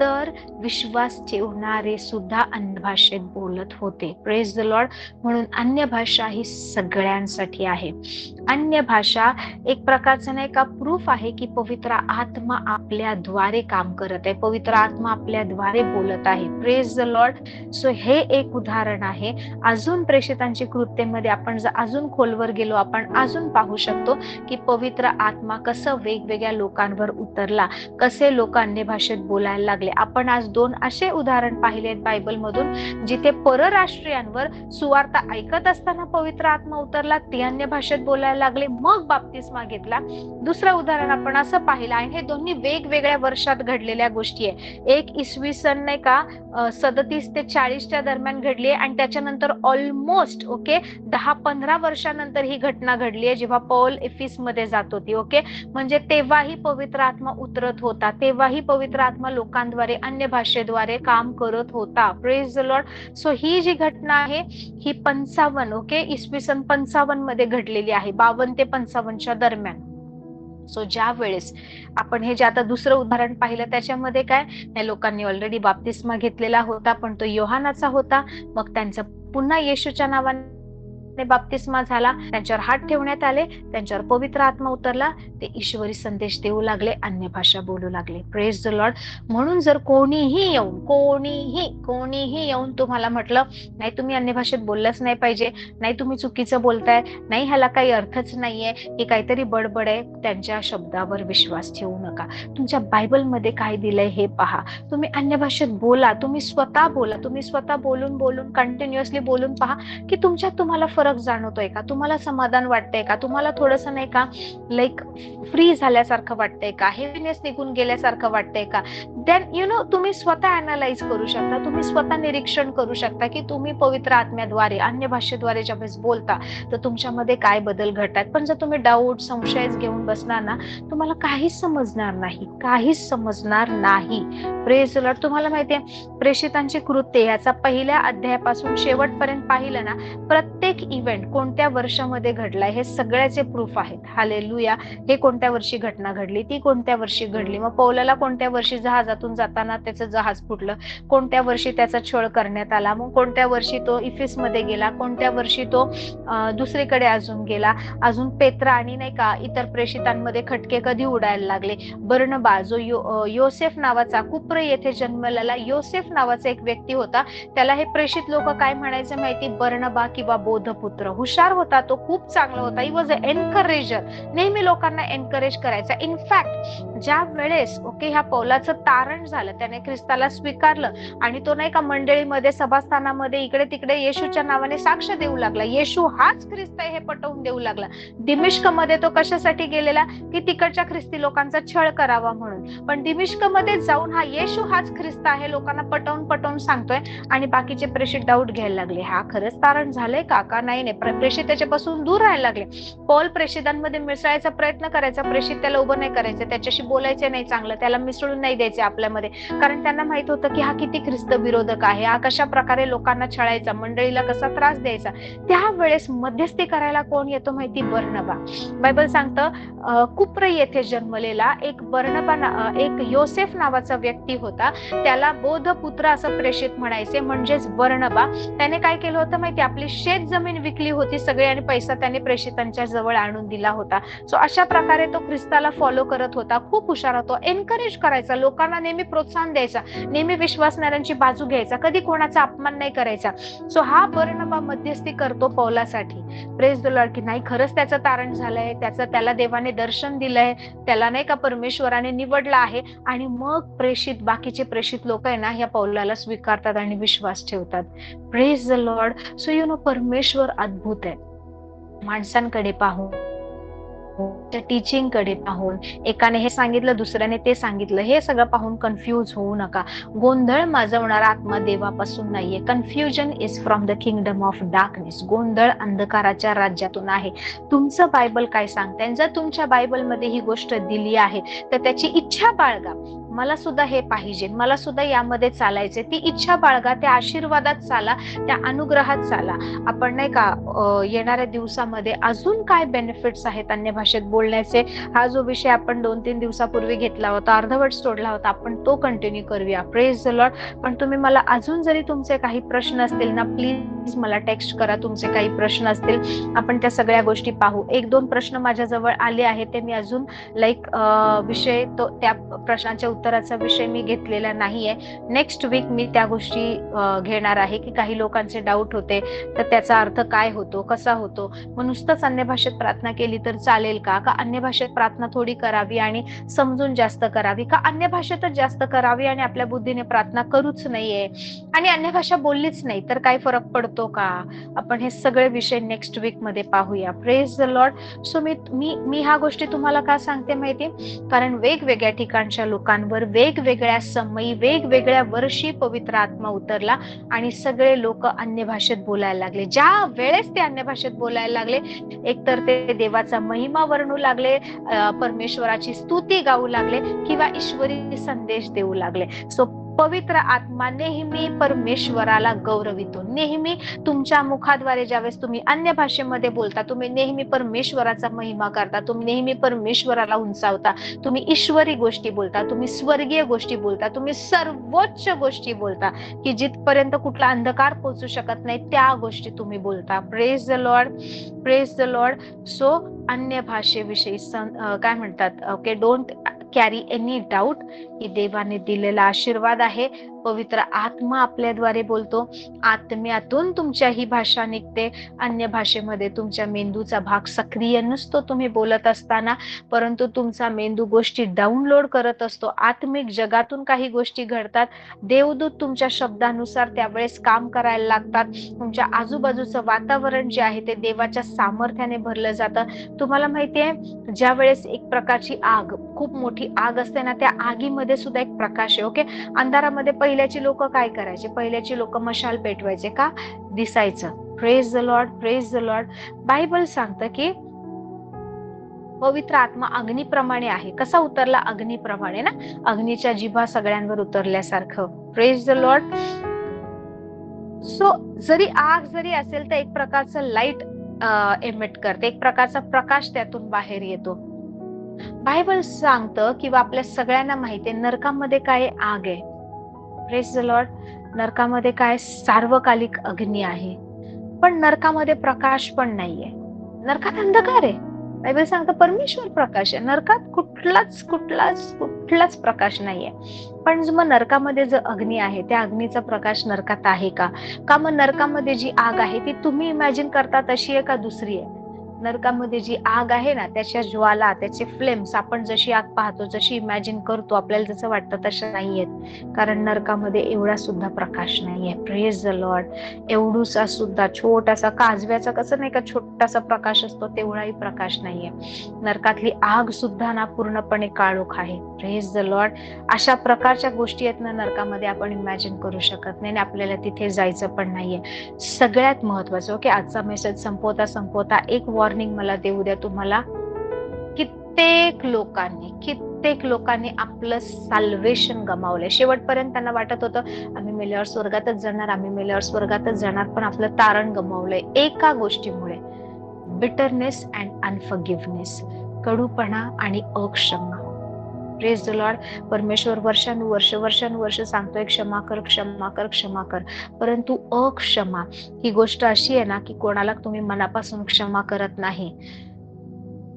तर विश्वास ठेवणारे सुद्धा अन्य भाषेत बोलत होते. Praise the Lord. म्हणून अन्य भाषा ही सगळ्यांसाठी आहे. अन्य भाषा एक प्रकारचं नाही का प्रूफ आहे की पवित्र आत्मा आपल्याद्वारे काम करत आहे, पवित्र आत्मा आपल्याद्वारे बोलत आहे. Praise the Lord. सो हे एक उदाहरण आहे. अजून प्रेषितांची कृत्येमध्ये आपण जर अजून खोलवर गेलो, आपण अजून पाहू शकतो की पवित्र आत्मा कसं वेगवेगळ्या लोकांवर उतरला, कसे लोक अन्य भाषेत बोलायला लागले. आपण आज 2 असे उदाहरण पाहिलेत बायबल मधून, जिथे परराष्ट्रीयांवर सुवार्ता ऐकत असताना पवित्र आत्मा उतरला, ते अन्य भाषेत बोलायला लागले, मग बाप्तिस्मा घेतला. दुसरं उदाहरण आपण असं पाहिलं आहे. हे दोन्ही वेगवेगळ्या वर्षात घडलेल्या गोष्टी आहे. एक इसवी सन नाही का 37 ते 40च्या दरम्यान घडली आहे, आणि त्याच्यानंतर ऑलमोस्ट 10-15 वर्षानंतर ही घटना घडली आहे, जेव्हा पौल एफिस मध्ये जात होती. म्हणजे तेव्हाही पवित्र आत्मा उतरत होता, तेव्हाही पवित्र आत्मा लोकांद्वारे अन्य भाषेद्वारे काम करत होता. Praise the Lord. सो ही जी घटना आहे ही 55 इसवी सन 55 मध्ये घडलेली आहे, 52 ते 55च्या दरम्यान. सो ज्या वेळेस आपण हे जे आता दुसरं उदाहरण पाहिलं, त्याच्यामध्ये काय, त्या लोकांनी ऑलरेडी बाप्तिस्मा घेतलेला होता, पण तो योहानाचा होता. मग त्यांचा पुन्हा येशूच्या नावाने बाप्तिस्मा झाला, त्यांच्यावर हात ठेवण्यात आले, त्यांच्यावर पवित्र आत्मा उतरला, ते ईश्वरी संदेश देऊ लागले, अन्य भाषा बोलू लागले. Praise the Lord. म्हणून जर कोणीही येऊन तुम्हाला म्हटलं नाही तुम्ही अन्य भाषेत बोललंच नाही पाहिजे, नाही तुम्ही चुकीचं बोलताय, नाही ह्याला काही अर्थच नाहीये, हे काहीतरी बडबड आहे, त्यांच्या शब्दावर विश्वास ठेवू नका. तुमच्या बायबलमध्ये काय दिलंय हे पहा. तुम्ही अन्य भाषेत बोला, तुम्ही स्वतः बोला, तुम्ही स्वतः बोलून कंटिन्युअसली बोलून पहा की तुमच्यात तुम्हाला फरक जाणवतोय का, तुम्हाला समाधान वाटतंय का, तुम्हाला थोडंसं नाही का लाईक फ्री झाल्यासारखं वाटतंय का, हेवीनेस निघून गेल्यासारखं वाटतंय का. देन तुम्ही स्वतः अनालाइज करू शकता, तुम्ही स्वतः निरीक्षण करू शकता की तुम्ही पवित्र आत्म्याद्वारे अन्य भाषेद्वारे ज्यावेळेस बोलता तर तुमच्यामध्ये काय बदल घडतात. पण जर तुम्ही डाऊट संशय घेऊन बसणार ना, तुम्हाला काहीच समजणार नाही. Praise the Lord. तुम्हाला माहितीये प्रेषितांची कृत्ये याचा पहिल्या अध्यायापासून शेवटपर्यंत पाहिलं ना, प्रत्येक इव्हेंट कोणत्या वर्षामध्ये घडलाय हे सगळ्याचे प्रूफ आहेत. हालेलुया. हे कोणत्या वर्षी घटना घडली, ती कोणत्या वर्षी घडली, मग पौलाला कोणत्या वर्षी जहाजातून जाताना त्याचं जहाज फुटलं, कोणत्या वर्षी त्याचा छळ करण्यात आला, मग कोणत्या वर्षी तो इफिस मध्ये गेला, कोणत्या वर्षी तो दुसरीकडे अजून गेला, अजून पेत्रा आणि नाही का इतर प्रेषितांमध्ये खटके कधी उडायला लागले. बर्नबा जो योसेफ नावाचा कुप्र येथे जन्मलेला योसेफ नावाचा एक व्यक्ती होता, त्याला हे प्रेषित लोक काय म्हणायचे माहिती, बर्नबा किंवा बोधपुत्र. हुशार होता तो, खूप चांगला होता. ही वॉज अ एनकरेजर, नेहमी लोकांना एनकरेज करायचा. इनफॅक्ट ज्या वेळेस ह्या पौलाचं तारण झालं, त्याने ख्रिस्ताला स्वीकारलं आणि तो नाही का मंडळीमध्ये सभास्थानामध्ये इकडे तिकडे येशूच्या नावाने साक्ष देऊ लागला, येशू हाच ख्रिस्त आहे हे पटवून देऊ लागला. दिमिश्क मध्ये तो कशासाठी गेलेला की तिकडच्या ख्रिस्ती लोकांचा छळ करावा म्हणून, पण दिमिश्क मध्ये जाऊन हा येशू हाच ख्रिस्त आहे लोकांना पटवून सांगतोय, आणि बाकीचे प्रेषित डाऊट घ्यायला लागले, हा खरंच तारण झालंय का नाही. प्रेषित त्याच्यापासून दूर राहायला लागले. पौल प्रेषितांमध्ये मिसळायचा प्रयत्न करायचा, प्रेषित त्याला उभं नाही करायचं, त्याच्याशी बोलायचे नाही चांगलं, त्याला मिसळून नाही द्यायचे आपल्यामध्ये, कारण त्यांना माहित होतं की हा किती ख्रिस्त विरोधक आहे, हा कशा प्रकारे लोकांना छळायचा, मंडळीला कसा त्रास द्यायचा. त्यावेळेस मध्यस्थी करायला कोण येतो माहिती, बर्नबा. बायबल सांगतं कुप्र येथे जन्मलेला एक एक योसेफ नावाचा व्यक्ती होता, त्याला बोधपुत्र असं प्रेषित म्हणायचे, म्हणजेच बर्नबा. त्याने काय केलं होतं माहिती, आपली शेत जमीन विकली होती सगळी आणि पैसा त्याने प्रेषितांच्या जवळ आणून दिला होता. सो अशा प्रकारे तो ख्रिस्ताला फॉलो करत होता, खूप हुशार होता, एनकरेज करायचा, लोकांना नेहमी प्रोत्साहन द्यायचा, नेहमी विश्वासणाऱ्यांची बाजू घ्यायचा, कधी कोणाचा अपमान नाही करायचा. सो हा बर्नबा मध्यस्थी करतो पौलासाठी. Praise the Lord. की नाही खरंच त्याचं तारण झालंय, त्याला देवाने दर्शन दिलंय, त्याला नाही का परमेश्वराने निवडला आहे, आणि मग बाकीचे प्रेषित लोक आहे ना या पौलाला स्वीकारतात आणि विश्वास ठेवतात. Praise the Lord. सो परमेश्वर अद्भुत आहे. माणसांकडे पाहून, टीचिंग कडे पाहून, एकाने हे सांगितलं दुसऱ्याने ते सांगितलं, हे सगळं पाहून कन्फ्यूज होऊ नका. गोंधळ माजवणारा आत्मा देवापासून नाहीये. Confusion is from the kingdom of darkness. गोंधळ अंधकाराच्या राज्यातून आहे. तुमचं बायबल काय सांगतंय, जर तुमच्या बायबलमध्ये ही गोष्ट दिली आहे तर त्याची इच्छा बाळगा. मला सुद्धा हे पाहिजे, मला सुद्धा यामध्ये चालायचे, ती इच्छा बाळगा, त्या आशीर्वादात चाला, त्या अनुग्रहात चाला. आपण नाही का येणाऱ्या दिवसामध्ये अजून काय बेनिफिट्स आहेत अन्य भाषेत बोलण्याचे, हा जो विषय आपण 2-3 दिवसापूर्वी घेतला होता, अर्धवट सोडला होता, आपण तो कंटिन्यू करूया. Praise the Lord. पण तुम्ही मला अजून जरी तुमचे काही प्रश्न असतील ना, प्लीज मला टेक्स्ट करा. तुमचे काही प्रश्न असतील, आपण त्या सगळ्या गोष्टी पाहू. 1-2 प्रश्न माझ्याजवळ आले आहेत, ते मी अजून विषय तो त्या प्रश्नांच्या उत्तराचा विषय मी घेतलेला नाहीये. नेक्स्ट वीक मी त्या गोष्टी घेणार आहे, की काही लोकांचे डाऊट होते, तर त्याचा अर्थ काय होतो, कसा होतो, मग नुसतंच अन्य भाषेत प्रार्थना केली तर चालेल का अन्य भाषेत प्रार्थना थोडी करावी आणि समजून जास्त करावी, का अन्य भाषेतच जास्त करावी आणि आपल्या बुद्धीने प्रार्थना करूच नाहीये आणि अन्य भाषा बोललीच नाही तर काय फरक पडतो का? आपण हे सगळे विषय नेक्स्ट वीक मध्ये पाहूया. Praise the Lord. सो मी ह्या गोष्टी तुम्हाला का सांगते माहिती, कारण वेगवेगळ्या ठिकाणच्या लोकांवर वेगवेगळ्या समयी वेगवेगळ्या वर्षी पवित्र आत्मा उतरला आणि सगळे लोक अन्य भाषेत बोलायला लागले. ज्या वेळेस ते अन्य भाषेत बोलायला लागले, एकतर ते देवाचा महिमा वर्णू लागले, परमेश्वराची स्तुती गाऊ लागले किंवा ईश्वरी संदेश देऊ लागले. सो पवित्र आत्मा नेहमी परमेश्वराला गौरवितो. नेहमी तुमच्या मुखाद्वारे ज्यावेळेस तुम्ही अन्य भाषेमध्ये बोलता, तुम्ही नेहमी परमेश्वराचा महिमा करता, तुम्ही नेहमी परमेश्वराला उंचावता, तुम्ही ईश्वरी गोष्टी बोलता, तुम्ही स्वर्गीय गोष्टी बोलता, तुम्ही सर्वोच्च गोष्टी बोलता, की जिथपर्यंत कुठला अंधकार पोहोचू शकत नाही त्या गोष्टी तुम्ही बोलता. Praise the Lord. Praise the Lord. So अन्य भाषेविषयी काय म्हणतात, okay, don't carry any doubt. ही देवाने दिलेला आशीर्वाद आहे. पवित्र आत्मा आपल्याद्वारे बोलतो, आत्म्यातून तुमच्या ही भाषा निघते. अन्य भाषेमध्ये तुमच्या मेंदूचा भाग सक्रिय नसतो तुम्ही बोलत असताना, परंतु तुमचा मेंदू गोष्टी डाउनलोड करत असतो. आत्मिक जगातून काही गोष्टी घडतात, देवदूत तुमच्या शब्दानुसार त्यावेळेस काम करायला लागतात. तुमच्या आजूबाजूचं वातावरण जे आहे ते देवाच्या सामर्थ्याने भरलं जातं. तुम्हाला माहितीये, ज्या वेळेस एक प्रकारची आग, खूप मोठी आग असते ना, त्या आगीमध्ये सुद्धा एक प्रकाश आहे. ओके, अंधारामध्ये पहिल्याची लोक काय करायचे, पहिल्याची लोक मशाल पेटवायचे का, दिसायचं. Praise the Lord. Praise the Lord. Bible सांगतं की पवित्र आत्मा अग्निप्रमाणे आहे. कसा उतरला, अग्निप्रमाणे ना, अग्नीच्या जिभा सगळ्यांवर उतरल्यासारखं. Praise the Lord. सो जरी आग जरी असेल तर एक प्रकारचं लाईट एमिट करते, एक प्रकारचा प्रकाश त्यातून बाहेर येतो. बायबल सांगतं किंवा आपल्या सगळ्यांना माहितीये, नरकामध्ये काय आग आहे. Praise the Lord. नरकामध्ये काय, सार्वकालिक अग्नी आहे. पण नरकामध्ये प्रकाश पण नाहीये. नरकात अंधकार आहे. बायबल सांगतं परमेश्वर प्रकाश आहे. नरकात कुठलाच प्रकाश नाहीये. पण मग नरकामध्ये जो अग्नी आहे, त्या अग्नीचा प्रकाश नरकात आहे का मग नरकामध्ये जी आग आहे ती तुम्ही इमॅजिन करता तशी आहे का दुसरी आहे? नरकामध्ये जी आग आहे ना, त्याच्या ज्वाला, त्याचे फ्लेम्स, आपण जशी आग पाहतो, जशी इमॅजिन करतो, आपल्याला जसं वाटतं तशा नाहीयेत. कारण नरकामध्ये एवढा सुद्धा प्रकाश नाहीये. Praise the Lord. एवढूसा सुद्धा छोटासा, काजव्याचा कसं नाही का छोटासा प्रकाश असतो, तेवढाही प्रकाश नाहीये. नरकातली आग सुद्धा ना पूर्णपणे काळोख आहे. Praise the Lord. अशा प्रकारच्या गोष्टी आहेत ना नरकामध्ये, आपण इमॅजिन करू शकत नाही आणि आपल्याला तिथे जायचं पण नाहीये. सगळ्यात महत्वाचं, ओके, आजचा मेसेज संपवता एक वॉर्निंग मला देऊ द्या तुम्हाला. कित्येक लोकांनी आपलं साल्वेशन गमावलंय. शेवटपर्यंत त्यांना वाटत होतं आम्ही मेल्यावर स्वर्गातच जाणार, पण आपलं तारण गमावलंय एका गोष्टीमुळे, बिटरनेस अँड अनफॉरगिव्हनेस, कडूपणा आणि अक्षमा. Praise the Lord. परमेश्वर वर्षानुवर्ष सांगतोय क्षमा कर, परंतु अक्षमा ही गोष्ट अशी आहे ना, की कोणाला तुम्ही मनापासून क्षमा करत नाही.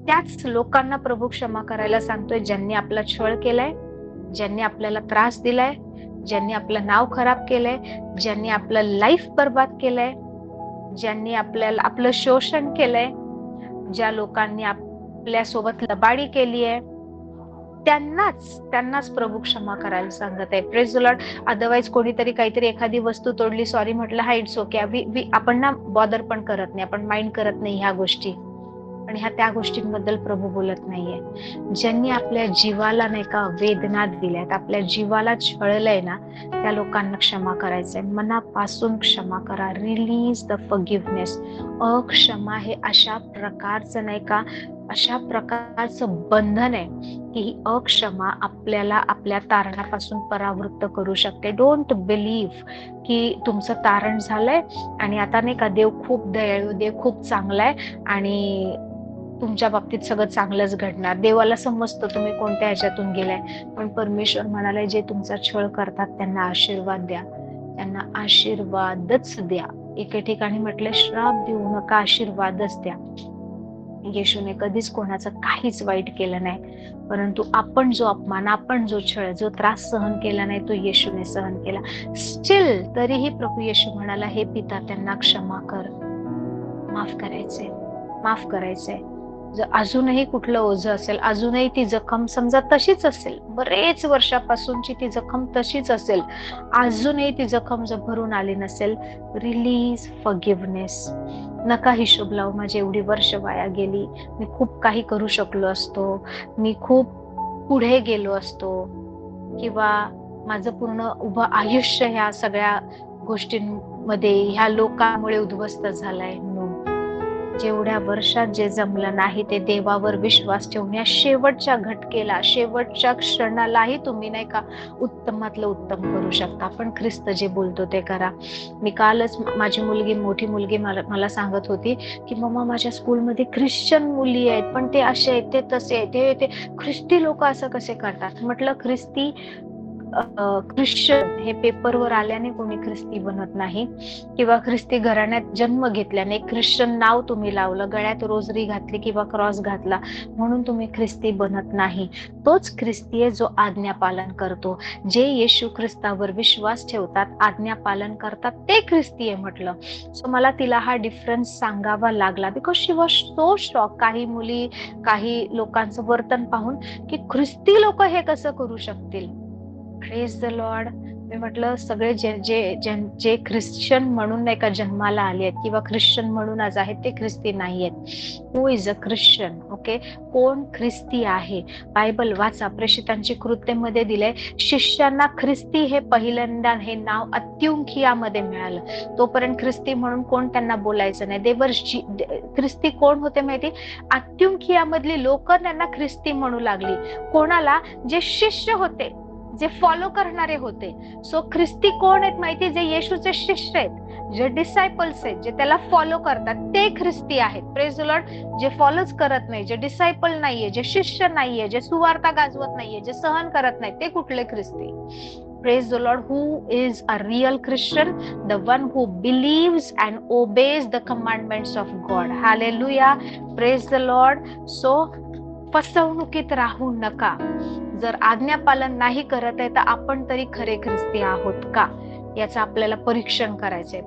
त्याच लोकांना प्रभू क्षमा करायला सांगतोय, ज्यांनी आपला छळ केलाय, ज्यांनी आपल्याला त्रास दिलाय, ज्यांनी आपलं नाव खराब केलंय, ज्यांनी आपलं लाईफ बर्बाद केलंय, ज्यांनी आपलं शोषण केलंय, ज्या लोकांनी आपल्या सोबत लबाडी केली आहे, त्यांनाच प्रभू क्षमा करायला सांगत आहे. Praise the Lord. अदरवाईज कोणीतरी काहीतरी एखादी वस्तू तोडली, सॉरी म्हटलं, हा इट्स ओके, आपण ना बॉदर पण करत नाही, आपण माइंड करत नाही ह्या गोष्टी, पण ह्या त्या गोष्टींबद्दल प्रभू बोलत नाहीये. ज्यांनी आपल्या जीवाला नाही का वेदना दिल्यात, आपल्या जीवाला छळलंय ना, त्या लोकांना क्षमा करायचंय. मनापासून क्षमा करा. Release the फॉरगिव्हनेस. अक्षमा हे अशा प्रकारचं नाही का अशा प्रकारचं बंधन आहे की ही अक्षमा आपल्याला आपल्या तारणापासून परावृत्त करू शकते. डोंट बिलीव्ह की तुमचं तारण झालंय आणि आता नाही का देव खूप दयाळू, देव खूप चांगला आहे आणि तुमच्या बाबतीत सगळं चांगलंच घडणार. देवाला समजतं तुम्ही कोणत्या ह्याच्यातून गेलाय, पण परमेश्वर म्हणाले जे तुमचा छळ करतात त्यांना आशीर्वाद द्या, त्यांना आशीर्वादच द्या. एके ठिकाणी म्हटलं श्राप देऊ नका, आशीर्वादच द्या. येशूने कधीच कोणाचं काहीच वाईट केलं नाही, परंतु आपण जो अपमान, आपण जो छळ, जो त्रास सहन केला नाही तो येशूने सहन केला. स्टील तरीही प्रभू येशू म्हणाला, हे पिता त्यांना क्षमा कर. माफ करायचे, माफ करायचे. जर अजूनही कुठलं ओझं असेल, अजूनही ती जखम समजा तशीच असेल, बरेच वर्षापासूनची ती जखम तशीच असेल, अजूनही ती जखम जर भरून आली नसेल, रिलीज फॉरगिव्हनेस. नका हिशोब लावू, माझी एवढी वर्ष वाया गेली, मी खूप काही करू शकलो असतो, मी खूप पुढे गेलो असतो, किंवा माझं पूर्ण उभं आयुष्य ह्या सगळ्या गोष्टींमध्ये ह्या लोकांमुळे उद्ध्वस्त झालंय. जेवढ्या वर्षात जे जमलं नाही ते देवावर विश्वास ठेवून या शेवटच्या घटकेला, शेवटच्या क्षणालाही तुम्ही नाही का उत्तमातलं उत्तम करू शकता. पण ख्रिस्त जे बोलतो ते करा. मी कालच माझी मुलगी, मोठी मुलगी मला सांगत होती की मम्मा माझ्या स्कूलमध्ये ख्रिश्चन मुली आहेत, पण ते असे आहेत, ते तसे आहेत, ते ख्रिस्ती लोक असं कसे करतात. म्हटलं ख्रिस्ती ख्रिश्चन हे पेपरवर आल्याने कोणी ख्रिस्ती बनत नाही, किंवा ख्रिस्ती घराण्यात जन्म घेतल्याने ख्रिश्चन नाव तुम्ही लावलं, गळ्यात रोजरी घातली किंवा क्रॉस घातला म्हणून तुम्ही ख्रिस्ती बनत नाही. तोच ख्रिस्ती आहे जो आज्ञा पालन करतो. जे येशू ख्रिस्तावर विश्वास ठेवतात, आज्ञा पालन करतात, ते ख्रिस्ती आहे म्हटलं. सो मला तिला हा डिफरन्स सांगावा लागला, because she was so shock. काही मुली, काही लोकांचं वर्तन पाहून की ख्रिस्ती लोक हे कसं करू शकतील. Praise the Lord. मी म्हटलं सगळे जे ख्रिश्चन म्हणून नाही का जन्माला आले आहेत किंवा ख्रिश्चन म्हणून आज आहेत ते ख्रिस्ती नाही आहेत. हु इज अ ख्रिश्चन? ओके, कोण ख्रिस्ती आहे? बायबल वाचा, प्रेषितांची कृत्यमध्ये दिलंय, शिष्यांना ख्रिस्ती हे पहिल्यांदा हे नाव अंत्योखियामध्ये मिळालं. तोपर्यंत ख्रिस्ती म्हणून कोण त्यांना बोलायचं नाही. ख्रिस्ती कोण होते माहिती? अंत्योखियामधली लोक त्यांना ख्रिस्ती म्हणू लागली. कोणाला? जे शिष्य होते, जे फॉलो करणारे होते. सो ख्रिस्ती कोण आहेत माहिती? जे येशूचे शिष्य आहेत, जे डिसायपल्स आहेत, जे त्याला फॉलो करतात ते ख्रिस्ती आहेत. Praise the Lord. जे फॉलोच करत नाही, जे डिसायपल नाहीये, जे शिष्य नाहीये, जे सुवार्ता गाजवत नाहीये, जे सहन करत नाही, ते कुठले ख्रिस्ती? Praise the Lord. Who is a real Christian? The one who believes and obeys the commandments of God. Hallelujah. Praise the Lord. So फसवणुकीत राहू नका. जर आज्ञापालन नाही करत आहे तर आपण तरी खरे ख्रिस्ती आहोत का, याचं आपल्याला परीक्षण करायचंय.